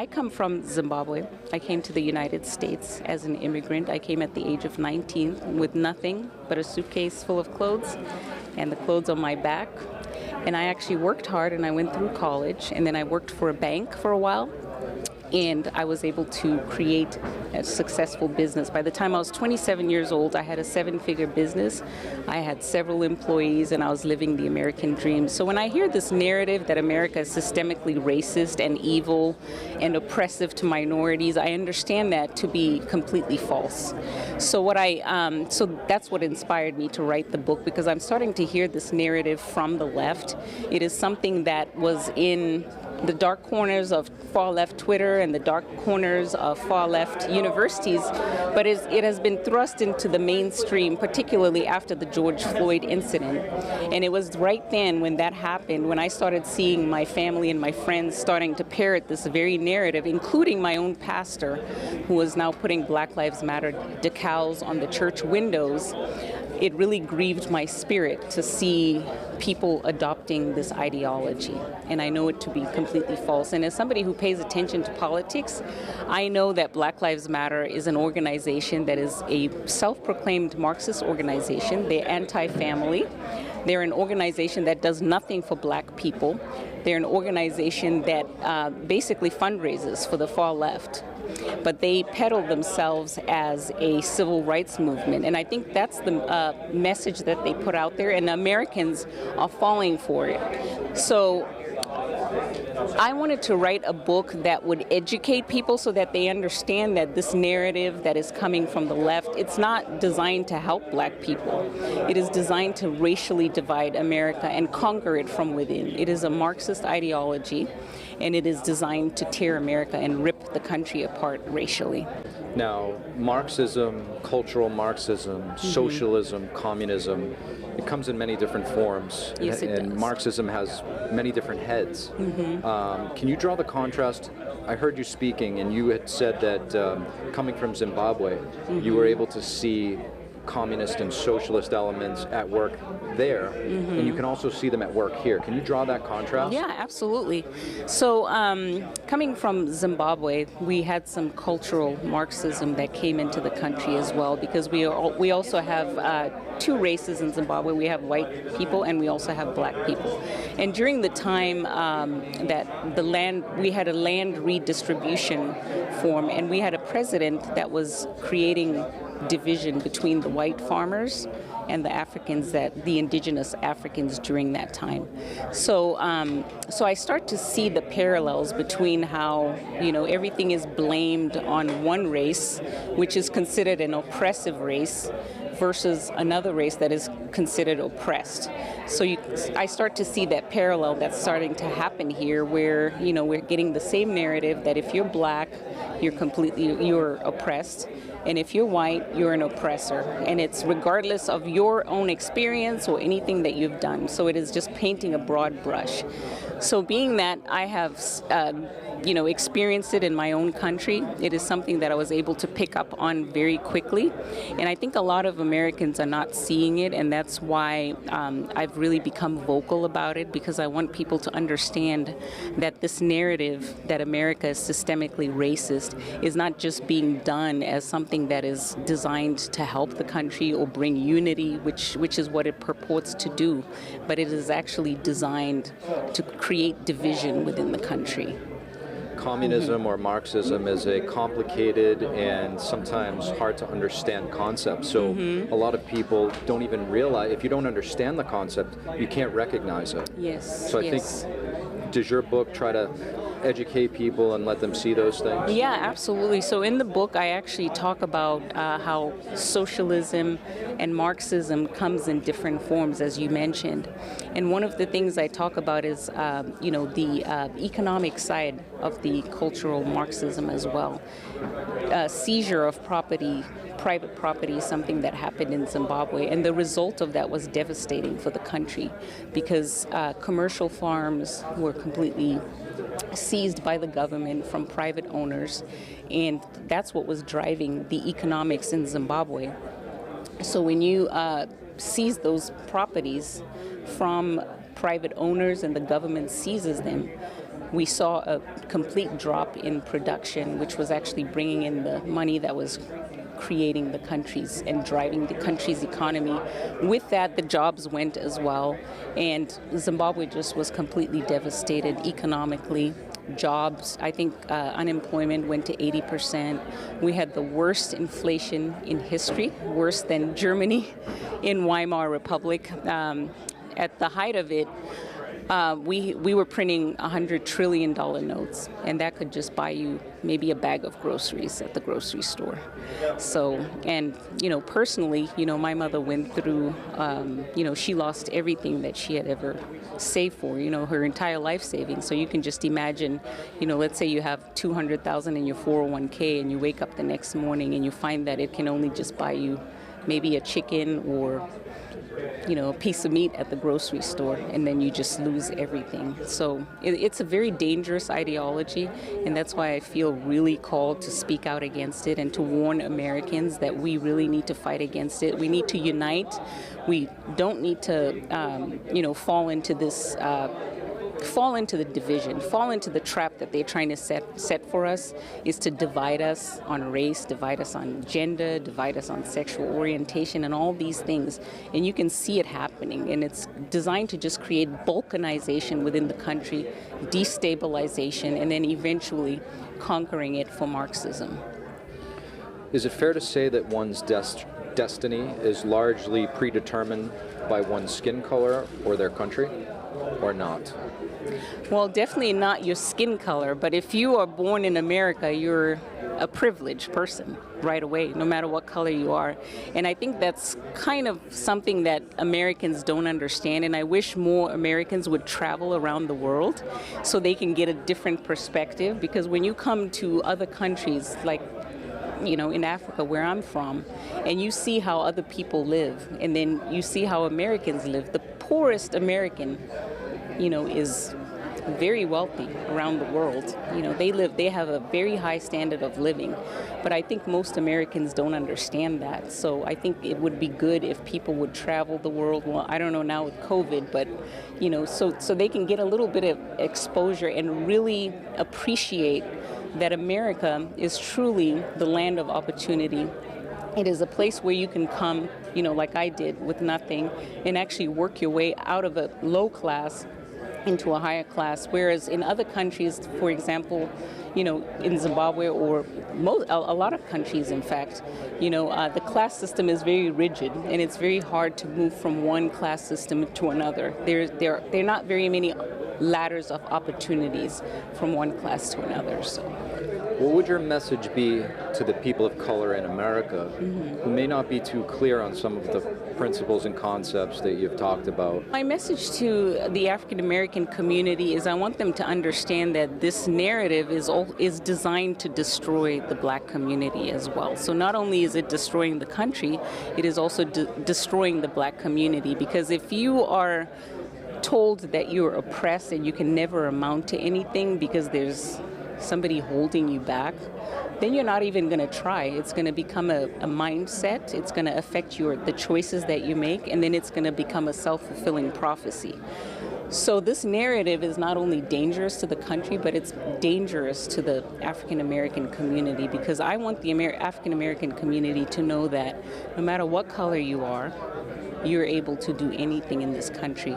I come from Zimbabwe. I came to the United States as an immigrant. I came at the age of 19 with nothing but a suitcase full of clothes and the clothes on my back. And I actually worked hard, and I went through college, and then I worked for a bank for a while. And I was able to create a successful business. By the time I was 27 years old, I had a 7-figure business. I had several employees, and I was living the American dream. So when I hear this narrative that America is systemically racist and evil and oppressive to minorities, I understand that to be completely false. So so that's what inspired me to write the book, because I'm starting to hear this narrative from the left. It is something that was in the dark corners of far-left Twitter and the dark corners of far-left universities, but it has been thrust into the mainstream, particularly after the George Floyd incident. And it was right then, when that happened, when I started seeing my family and my friends starting to parrot this very narrative, including my own pastor, who is now putting Black Lives Matter decals on the church windows. It really grieved my spirit to see people adopting this ideology, and I know it to be completely false. And as somebody who pays attention to politics, I know that Black Lives Matter is an organization that is a self-proclaimed Marxist organization. They're anti-family. They're an organization that does nothing for Black people. They're an organization that basically fundraises for the far left. But they peddle themselves as a civil rights movement. And I think that's the message that they put out there, and Americans are falling for it. So I wanted to write a book that would educate people so that they understand that this narrative that is coming from the left, it's not designed to help Black people. It is designed to racially divide America and conquer it from within. It is a Marxist ideology, and it is designed to tear America and rip the country apart racially. Now, Marxism, cultural Marxism, socialism, communism, it comes in many different forms. Yes, it and does. Marxism has many different heads. Can you draw the contrast? I heard you speaking, and you had said that coming from Zimbabwe, you were able to see communist and socialist elements at work there, and you can also see them at work here. Can you draw that contrast? Yeah, absolutely. So coming from Zimbabwe, we had some cultural Marxism that came into the country as well, because we also have two races in Zimbabwe. We have white people and we also have Black people. And during the time that we had a land redistribution form, and we had a president that was creating division between the white farmers and the indigenous Africans during that time. So I start to see the parallels between how, everything is blamed on one race, which is considered an oppressive race, versus another race that is considered oppressed. So I start to see that parallel that's starting to happen here, where, we're getting the same narrative that if you're Black, you're oppressed, and if you're white, you're an oppressor. And it's regardless of your own experience or anything that you've done. So it is just painting a broad brush. So being that I have experienced it in my own country, it is something that I was able to pick up on very quickly. And I think a lot of Americans are not seeing it, and that's why I've really become vocal about it, because I want people to understand that this narrative that America is systemically racist is not just being done as something that is designed to help the country or bring unity, which is what it purports to do, but it is actually designed to create division within the country. Communism or Marxism is a complicated and sometimes hard to understand concept. So a lot of people don't even realize, if you don't understand the concept, you can't recognize it. Yes. So I think, does your book try to educate people and let them see those things? Yeah, absolutely. So in the book, I actually talk about how socialism and Marxism comes in different forms, as you mentioned. And one of the things I talk about is, the economic side of the cultural Marxism as well. Seizure of property, private property, is something that happened in Zimbabwe, and the result of that was devastating for the country, because commercial farms were completely seized by the government from private owners, and that's what was driving the economics in Zimbabwe. So when you seize those properties from private owners and the government seizes them, we saw a complete drop in production, which was actually bringing in the money that was creating the countries and driving the country's economy. With that, the jobs went as well, and Zimbabwe just was completely devastated economically. Jobs, I think unemployment went to 80%. We had the worst inflation in history, worse than Germany in Weimar Republic. At the height of it, we were printing $100 trillion notes, and that could just buy you maybe a bag of groceries at the grocery store. So, and, personally, my mother went through, she lost everything that she had ever saved for, her entire life savings. So you can just imagine, let's say you have $200,000 in your 401k and you wake up the next morning and you find that it can only just buy you maybe a chicken or a piece of meat at the grocery store, and then you just lose everything. So it's a very dangerous ideology, and that's why I feel really called to speak out against it and to warn Americans that we really need to fight against it. We need to unite. We don't need to, fall into this fall into the division, fall into the trap that they're trying to set for us, is to divide us on race, divide us on gender, divide us on sexual orientation, and all these things. And you can see it happening, and it's designed to just create balkanization within the country, destabilization, and then eventually conquering it for Marxism. Is it fair to say that one's destiny is largely predetermined by one's skin color or their country, or not? Well, definitely not your skin color, but if you are born in America, you're a privileged person right away, no matter what color you are. And I think that's kind of something that Americans don't understand, and I wish more Americans would travel around the world so they can get a different perspective, because when you come to other countries, like in Africa, where I'm from, and you see how other people live, and then you see how Americans live. The poorest American, is very wealthy around the world. They have a very high standard of living, but I think most Americans don't understand that. So I think it would be good if people would travel the world. Well, I don't know now with COVID, but so they can get a little bit of exposure and really appreciate that America is truly the land of opportunity. It is a place where you can come, like I did, with nothing, and actually work your way out of a low class into a higher class. Whereas in other countries, for example, in Zimbabwe or a lot of countries, in fact, the class system is very rigid, and it's very hard to move from one class system to another. There are not very many ladders of opportunities from one class to another. So, what would your message be to the people of color in America who may not be too clear on some of the principles and concepts that you've talked about? My message to the African American community is I want them to understand that this narrative is designed to destroy the black community as well. So not only is it destroying the country, it is also destroying the black community, because if you are told that you're oppressed and you can never amount to anything because there's somebody holding you back, then you're not even going to try. It's going to become a mindset. It's going to affect the choices that you make, and then it's going to become a self-fulfilling prophecy. So this narrative is not only dangerous to the country, but it's dangerous to the African American community, because I want the African American community to know that no matter what color you are, you're able to do anything in this country.